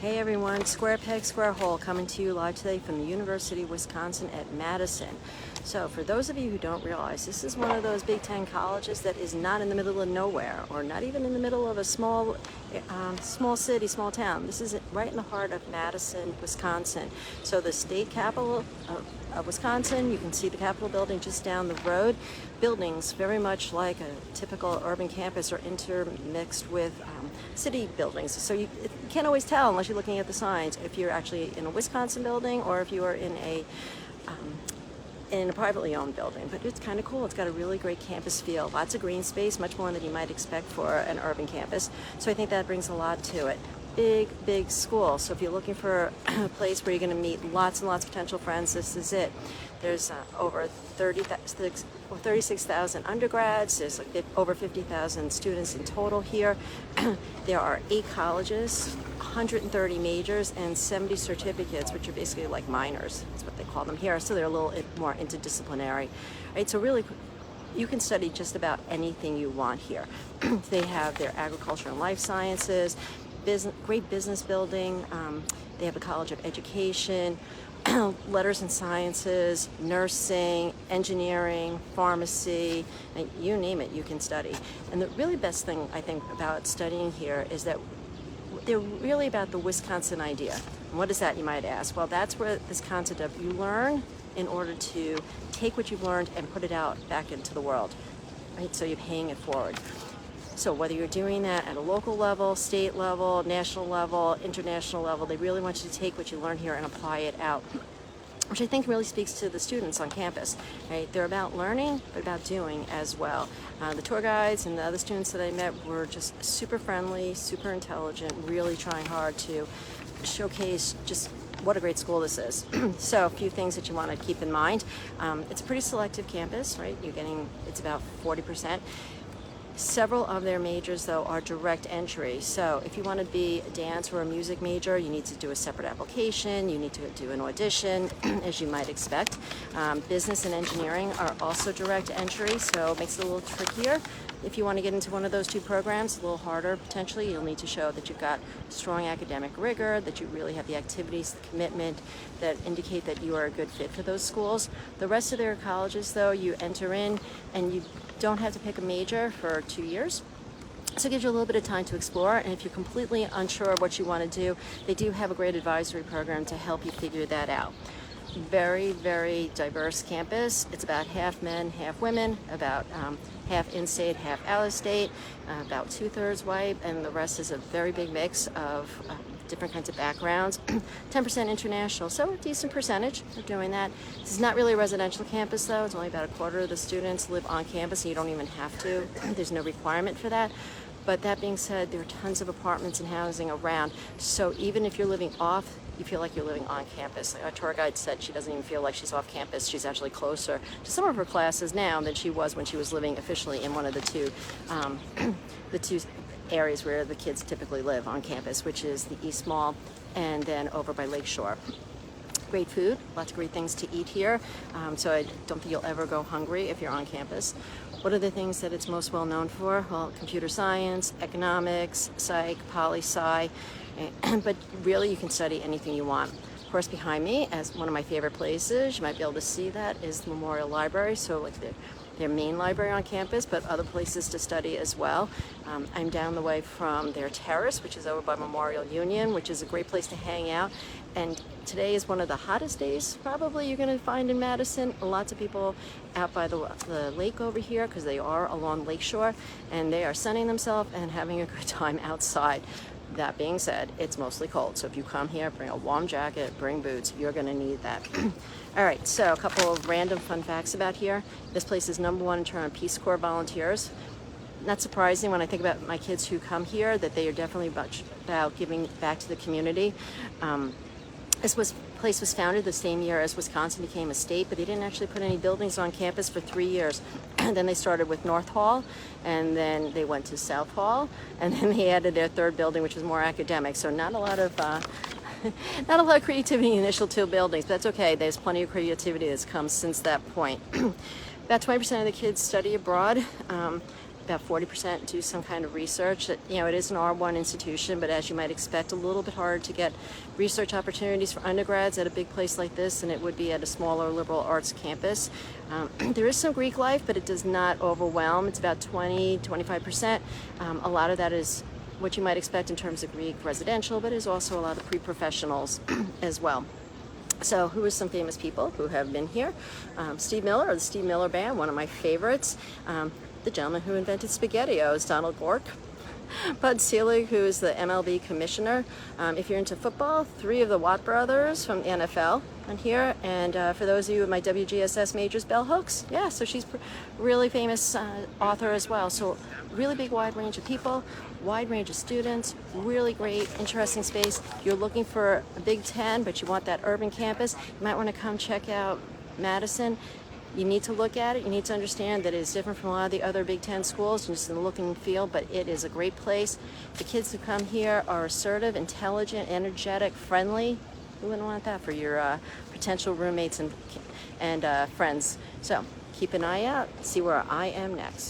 Hey everyone, Square Peg, Square Hole coming to you live today from the University of Wisconsin at Madison. So for those of you who don't realize, this is one of those Big Ten colleges that is not in the middle of nowhere or not even in the middle of a small city, small town. This is right in the heart of Madison, Wisconsin. So the state capital of Wisconsin, you can see the Capitol building just down the road. Buildings very much like a typical urban campus are intermixed with city buildings. So you can't always tell unless you're looking at the signs if you're actually in a Wisconsin building or if you are in a privately owned building. But it's kind of cool. It's got a really great campus feel. Lots of green space, much more than you might expect for an urban campus. So I think that brings a lot to it. Big school. So if you're looking for a place where you're going to meet lots and lots of potential friends, this is it. There's over 36,000 undergrads. There's over 50,000 students in total here. There are 8 colleges, 130 majors, and 70 certificates, which are basically like minors. That's what they call them here. So they're a little more interdisciplinary. Right? So really, you can study just about anything you want here. They have their agriculture and life sciences, great business building. They have a College of Education, letters and sciences, nursing, engineering, pharmacy, and you name it, you can study. And the really best thing I think about studying here is that they're really about the Wisconsin idea. And what is that, you might ask? Well, that's where this concept of you learn in order to take what you've learned and put it out back into the world, right? So you're paying it forward. So whether you're doing that at a local level, state level, national level, international level, they really want you to take what you learn here and apply it out, which I think really speaks to the students on campus, right? They're about learning, but about doing as well. The tour guides and the other students that I met were just super friendly, super intelligent, really trying hard to showcase just what a great school this is. So a few things that you want to keep in mind. It's a pretty selective campus, right? It's about 40%. Several of their majors, though, are direct entry. So if you want to be a dance or a music major, you need to do a separate application. You need to do an audition, as you might expect. Business and engineering are also direct entry, so it makes it a little trickier. If you want to get into one of those 2 programs, a little harder potentially. You'll need to show that you've got strong academic rigor, that you really have the activities, the commitment that indicate that you are a good fit for those schools. The rest of their colleges, though, you enter in and you don't have to pick a major for 2 years. So it gives you a little bit of time to explore, and if you're completely unsure of what you want to do, they do have a great advisory program to help you figure that out. Very diverse campus. It's about half men, half women, about half in-state, half out-of-state, about 2/3 white, and the rest is a very big mix of different kinds of backgrounds. 10% international, so a decent percentage of doing that. This is not really a residential campus, though. It's only about 1/4 of the students live on campus, and you don't even have to. There's no requirement for that. But that being said, there are tons of apartments and housing around, so even if you're living off, you feel like you're living on campus. Our tour guide said she doesn't even feel like she's off campus. She's actually closer to some of her classes now than she was when she was living officially in one of the two areas where the kids typically live on campus, which is the East Mall and then over by Lakeshore. Great food, lots of great things to eat here, so I don't think you'll ever go hungry if you're on campus. What are the things that it's most well known for? Well, computer science, economics, psych, poli-sci, but really you can study anything you want. Of course, behind me, as one of my favorite places, you might be able to see that, is the Memorial Library, so like their main library on campus, but other places to study as well. I'm down the way from their terrace, which is over by Memorial Union, which is a great place to hang out. And today is one of the hottest days probably you're going to find in Madison. Lots of people out by the lake over here because they are along Lakeshore, and they are sunning themselves and having a good time outside. That being said, it's mostly cold, so if you come here, bring a warm jacket, bring boots. You're going to need that. All right, so a couple of random fun facts about here. This place is #1 in terms of Peace Corps volunteers. Not surprising when I think about my kids who come here that they are definitely about giving back to the community. This place was founded the same year as Wisconsin became a state, but they didn't actually put any buildings on campus for 3 years. And then they started with North Hall, and then they went to South Hall, and then they added their 3rd building, which was more academic. So not a lot of creativity in the initial 2 buildings, but that's okay. There's plenty of creativity that's come since that point. About 20% of the kids study abroad. about 40% do some kind of research. It is an R1 institution, but as you might expect, a little bit hard to get research opportunities for undergrads at a big place like this than it would be at a smaller liberal arts campus. There is some Greek life, but it does not overwhelm. It's about 20-25%. A lot of that is what you might expect in terms of Greek residential, but there's also a lot of pre-professionals as well. So who are some famous people who have been here? Steve Miller, or the Steve Miller Band, one of my favorites. The gentleman who invented SpaghettiOs, Donald Gork. Bud Selig, who is the MLB commissioner. If you're into football, 3 of the Watt brothers from the NFL on here. And for those of you with my WGSS majors, Bell Hooks. Yeah, so she's a really famous author as well. So really big wide range of people, wide range of students, really great, interesting space. You're looking for a Big Ten, but you want that urban campus, you might want to come check out Madison. You need to look at it. You need to understand that it is different from a lot of the other Big Ten schools, just in the look and feel, but it is a great place. The kids who come here are assertive, intelligent, energetic, friendly. Who wouldn't want that for your potential roommates and friends? So keep an eye out, see where I am next.